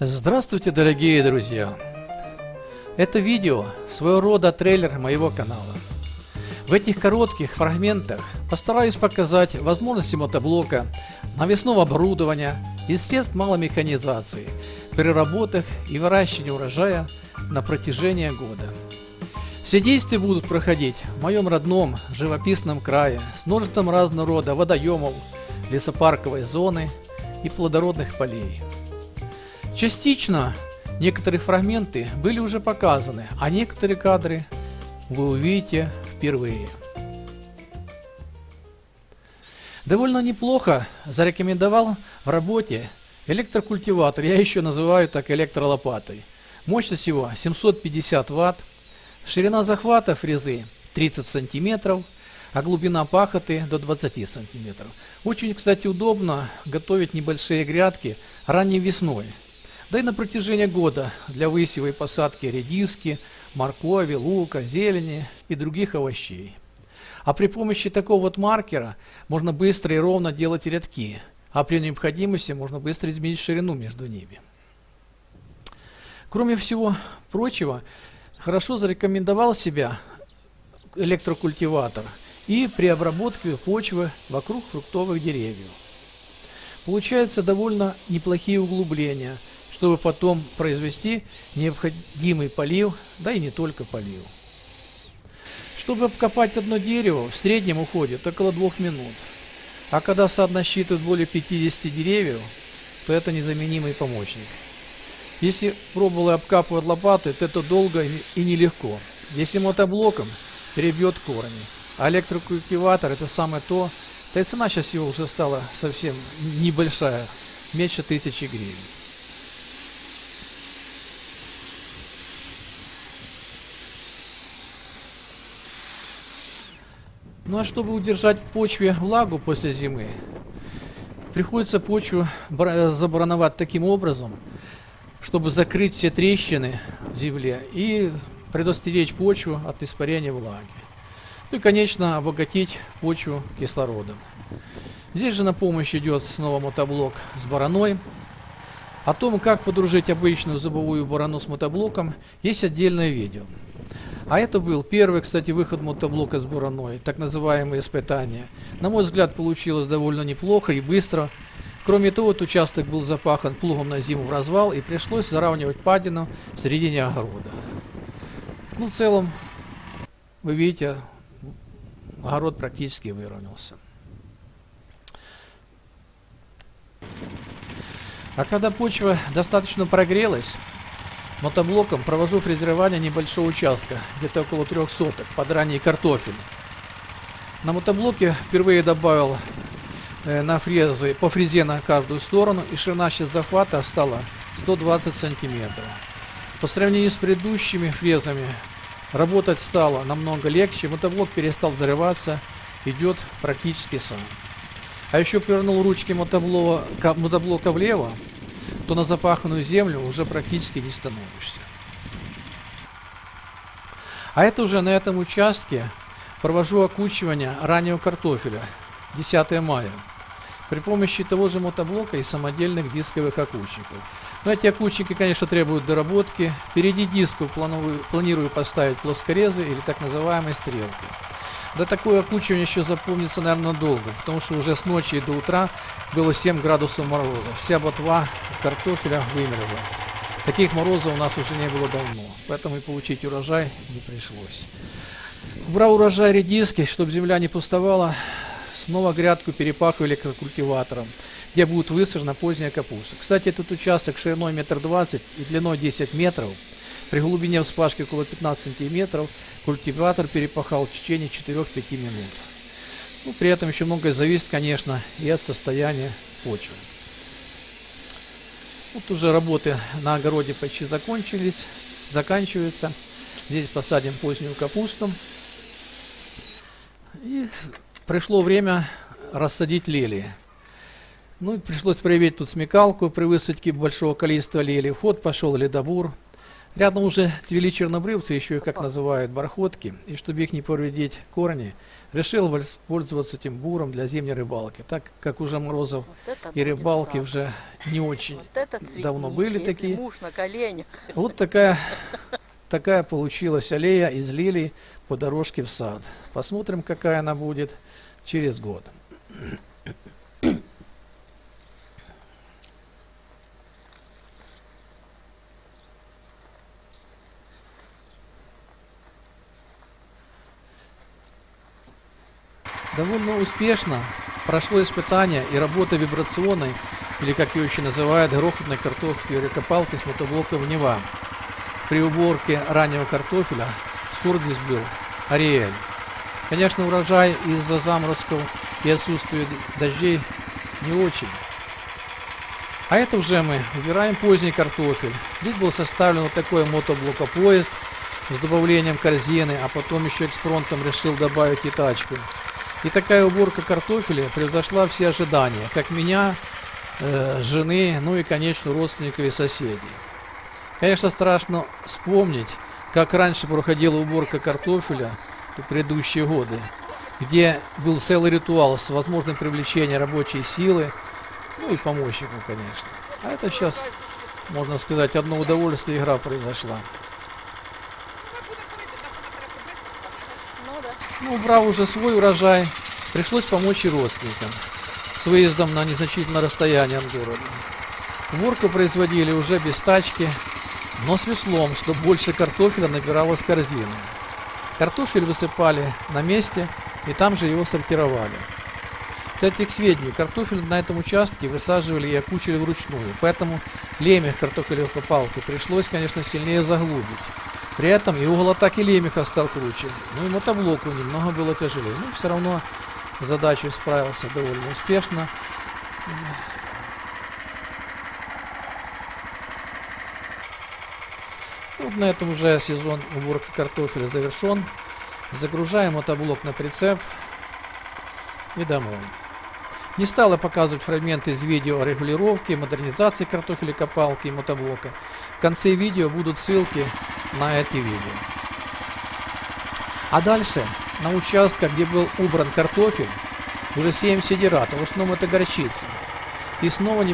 Здравствуйте, дорогие друзья! Это видео своего рода трейлер моего канала. В этих коротких фрагментах постараюсь показать возможности мотоблока, навесного оборудования и средств малой механизации, переработок и выращивания урожая на протяжении года. Все действия будут проходить в моем родном живописном крае с множеством разного рода водоемов, лесопарковой зоны и плодородных полей. Частично некоторые фрагменты были уже показаны, а некоторые кадры вы увидите впервые. Довольно неплохо зарекомендовал в работе электрокультиватор, я еще называю так электролопатой. Мощность его 750 Вт, ширина захвата фрезы 30 см, а глубина пахоты до 20 см. Очень, кстати, удобно готовить небольшие грядки ранней весной. Да и на протяжении года для высева и посадки редиски, моркови, лука, зелени и других овощей. А при помощи такого вот маркера можно быстро и ровно делать рядки, а при необходимости можно быстро изменить ширину между ними. Кроме всего прочего, хорошо зарекомендовал себя электрокультиватор и при обработке почвы вокруг фруктовых деревьев. Получаются довольно неплохие углубления, чтобы потом произвести необходимый полив, да и не только полив. Чтобы обкопать одно дерево, в среднем уходит около 2 минут. А когда сад насчитывает более 50 деревьев, то это незаменимый помощник. Если пробовали обкапывать лопатой, то это долго и нелегко. Если мотоблоком, перебьет корни. А электрокультиватор это самое то, да и цена сейчас его уже стала совсем небольшая, меньше 1000 гривен. Ну а чтобы удержать в почве влагу после зимы, приходится почву забороновать таким образом, чтобы закрыть все трещины в земле и предостеречь почву от испарения влаги. Ну и, конечно, обогатить почву кислородом. Здесь же на помощь идет снова мотоблок с бороной. О том, как подружить обычную зубовую борону с мотоблоком, есть отдельное видео. А это был первый, кстати, выход мотоблока с бороной, так называемые испытания. На мой взгляд, получилось довольно неплохо и быстро. Кроме того, этот участок был запахан плугом на зиму в развал, и пришлось заравнивать падину в середине огорода. Ну, в целом, вы видите, огород практически выровнялся. А когда почва достаточно прогрелась, мотоблоком провожу фрезерование небольшого участка, где-то около 3 соток, под ранний картофель. На мотоблоке впервые добавил по фрезе на каждую сторону, и ширина сейчас захвата стала 120 сантиметров. По сравнению с предыдущими фрезами работать стало намного легче, мотоблок перестал взрываться, идет практически сам. А еще повернул ручки мотоблока влево, то на запаханную землю уже практически не становишься. А это уже на этом участке провожу окучивание раннего картофеля 10 мая при помощи того же мотоблока и самодельных дисковых окучников. Но эти окучники, конечно, требуют доработки. Впереди дисков планирую поставить плоскорезы или так называемые стрелки. Да такое окучивание еще запомнится, наверное, долго, потому что уже с ночи и до утра было 7 градусов мороза. Вся ботва картофеля вымерзла. Таких морозов у нас уже не было давно, поэтому и получить урожай не пришлось. Убрав урожай редиски, чтобы земля не пустовала, снова грядку перепахиваю электрокультиватором, где будет высажена поздняя капуста. Кстати, этот участок шириной 1,20 м и длиной 10 метров. При глубине вспашки около 15 сантиметров культиватор перепахал в течение 4-5 минут. Ну, при этом еще многое зависит, конечно, и от состояния почвы. Вот уже работы на огороде почти заканчиваются. Здесь посадим позднюю капусту. И пришло время рассадить лилии. Ну, пришлось проявить тут смекалку при высадке большого количества лилий. В ход пошел ледобур. Рядом уже цвели чернобрывцы, еще их как называют бархотки, и чтобы их не повредить корни, решил воспользоваться этим буром для зимней рыбалки, так как уже морозов Вот это и будет рыбалки сад. уже не очень Вот это цветник, давно были если такие. муж на коленях. Вот такая получилась аллея из лилий по дорожке в сад. Посмотрим, какая она будет через год. Довольно успешно прошло испытание и работа вибрационной, или как ее еще называют, грохотной картофелькопалки с мотоблоком Нева. При уборке раннего картофеля сорт здесь был Ариэль. Конечно, урожай из-за заморозков и отсутствия дождей не очень. А это уже мы убираем поздний картофель. Здесь был составлен вот такой мотоблокопоезд с добавлением корзины, а потом еще экспромтом решил добавить и тачку. И такая уборка картофеля превзошла все ожидания, как меня, жены, ну и, конечно, родственников и соседей. Конечно, страшно вспомнить, как раньше проходила уборка картофеля в предыдущие годы, где был целый ритуал с возможным привлечением рабочей силы, ну и помощников, конечно. А это сейчас, можно сказать, одно удовольствие, игра произошла. Ну да. Ну, убрав уже свой урожай, пришлось помочь и родственникам с выездом на незначительное расстояние от города. Уборку производили уже без тачки, но с веслом, чтобы больше картофеля набиралось в корзину. Картофель высыпали на месте и там же его сортировали. Кстати, к сведению, картофель на этом участке высаживали и окучили вручную, поэтому лемех картофелевкопалки пришлось, конечно, сильнее заглубить. При этом и угол атаки лемеха стал круче, ну и мотоблоку немного было тяжелее, но все равно с задачей справился довольно успешно. Вот на этом уже сезон уборки картофеля завершен. Загружаем мотоблок на прицеп и домой. Не стала показывать фрагменты из видео о регулировке, модернизации картофелекопалки и мотоблока. В конце видео будут ссылки на эти видео. А дальше, на участках, где был убран картофель, уже сеем сидират, в основном это горчица. И снова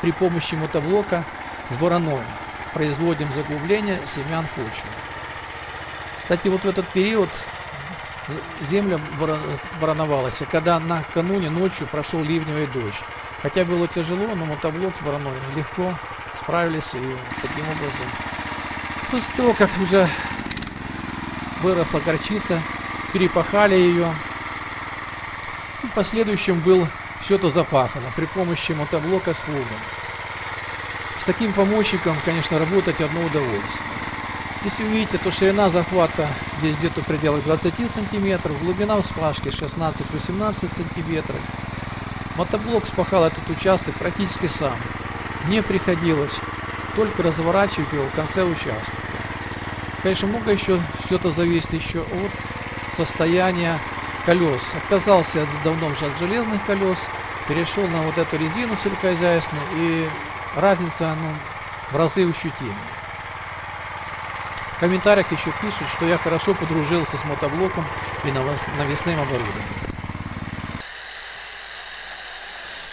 при помощи мотоблока с бараной производим заглубление семян в почву. Кстати, вот в этот период земля барановалась, когда накануне ночью прошел ливневый дождь. Хотя было тяжело, но мотоблок с бараной легко справились, и таким образом, после того, как уже выросла горчица, перепахали ее, и в последующем было все это запахано при помощи мотоблока с плугом. С таким помощником, конечно, работать одно удовольствие. Если вы видите, то ширина захвата здесь где-то в пределах 20 сантиметров, глубина вспашки 16-18 сантиметров. Мотоблок спахал этот участок практически сам. Мне приходилось только разворачивать его в конце участка. Конечно, много еще, все это зависит еще от состояния колес. Отказался давно уже от железных колес, перешел на вот эту резину сельскохозяйственную, и разница в разы ощутимая. В комментариях еще пишут, что я хорошо подружился с мотоблоком и навесным оборудованием.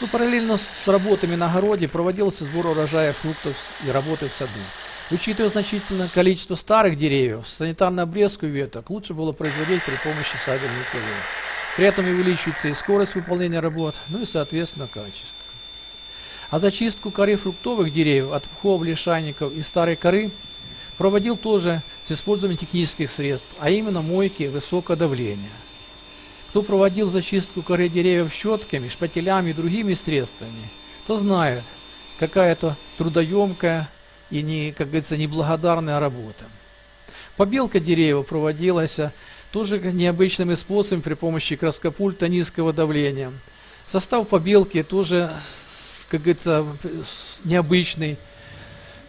Ну, параллельно с работами на огороде проводился сбор урожая фруктов и работы в саду. Учитывая значительное количество старых деревьев, санитарную обрезку веток лучше было производить при помощи сабельной пилы. При этом увеличивается и скорость выполнения работ, ну и, соответственно, качество. А зачистку коры фруктовых деревьев от пухов, лишайников и старой коры проводил тоже с использованием технических средств, а именно мойки высокого давления. Кто проводил зачистку коры деревьев щетками, шпателями и другими средствами, то знает, какая это трудоемкая и, как говорится, неблагодарная работа. Побелка деревьев проводилась тоже необычными способами при помощи краскопульта низкого давления. Состав побелки тоже, как говорится, необычный.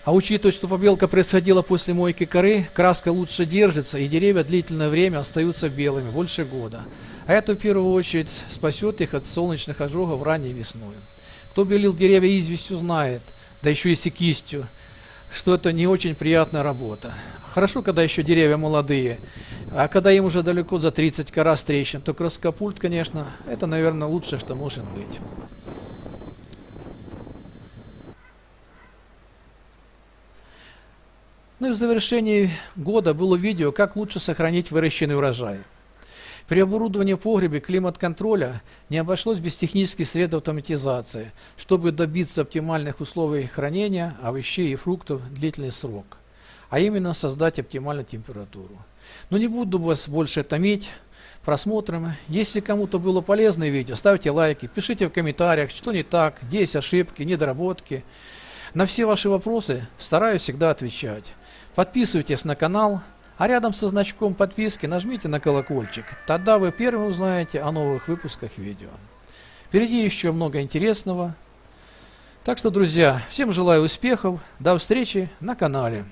А учитывая, что побелка происходила после мойки коры, краска лучше держится, и деревья длительное время остаются белыми, больше года. А это в первую очередь спасет их от солнечных ожогов ранней весной. Кто белил деревья известью, знает, да еще если кистью, что это не очень приятная работа. Хорошо, когда еще деревья молодые, а когда им уже далеко за 30 кора с трещин, то краскопульт, конечно, это, наверное, лучшее, что может быть. Ну и в завершении года было видео, как лучше сохранить выращенный урожай. При оборудовании в погребе климат-контроля не обошлось без технических средств автоматизации, чтобы добиться оптимальных условий хранения овощей и фруктов длительный срок, а именно создать оптимальную температуру. Но не буду вас больше томить просмотром. Если кому-то было полезное видео, ставьте лайки, пишите в комментариях, что не так, где есть ошибки, недоработки. На все ваши вопросы стараюсь всегда отвечать. Подписывайтесь на канал, а рядом со значком подписки нажмите на колокольчик. Тогда вы первым узнаете о новых выпусках видео. Впереди еще много интересного. Так что, друзья, всем желаю успехов. До встречи на канале.